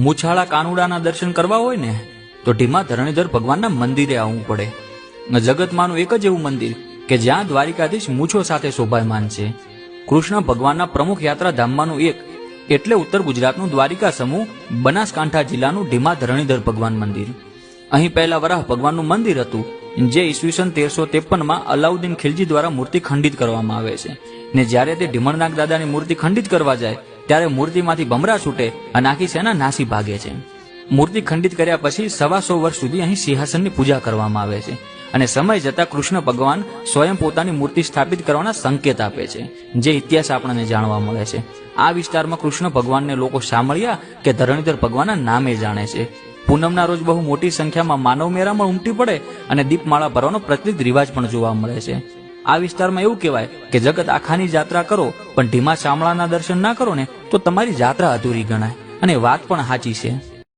મૂછાળા કાનુડાના દર્શન કરવા હોય ને તો ઢીમા ધરણીધર ભગવાનના મંદિરે આવવું પડે. જગતમાંનું એક જ એવું મંદિર કે જ્યાં દ્વારિકાધીશ મૂછો સાથે શોભાયમાન છે. કૃષ્ણ ભગવાનના પ્રમુખ યાત્રા ધામમાંનું એક એટલે ઉત્તર ગુજરાતનું દ્વારિકા સમૂહ બનાસકાંઠા જિલ્લાનું ઢીમા ધરણીધર ભગવાન મંદિર. અહીં પહેલા વરાહ ભગવાનનું મંદિર હતું, જે ઈસવીસન 1353માં અલાઉદ્દીન ખિલજી દ્વારા મૂર્તિ ખંડિત કરવામાં આવે છે. ને જ્યારે તે ઢીમણનાગ દાદાની મૂર્તિ ખંડિત કરવા જાય ત્યારે મૂર્તિમાંથી ભમરા છૂટે અને આખી સેના નાસી ભાગે છે. મૂર્તિ ખંડિત કર્યા પછી 125 વર્ષ સુધી અહીં સિંહાસનની પૂજા કરવામાં આવે છે અને સમય જતા કૃષ્ણ ભગવાન સ્વયં પોતાની મૂર્તિ સ્થાપિત કરવાના સંકેત આપે છે, જે ઇતિહાસ આપણને જાણવા મળે છે. આ વિસ્તારમાં કૃષ્ણ ભગવાનને લોકો શામળિયા કે ધરણીધર ભગવાનના નામે જાણે છે. પૂનમના રોજ બહુ મોટી સંખ્યામાં માનવ મેળામણ ઉમટી પડે અને દીપમાળા ભરવાનો પ્રચલિત રિવાજ પણ જોવા મળે છે. આ વિસ્તારમાં એવું કહેવાય કે જગત આખાની જાત્રા કરો પણ ઢીમા શામળાના દર્શન ના કરો ને તો તમારી જાત્રા અધૂરી ગણાય, અને વાત પણ સાચી છે.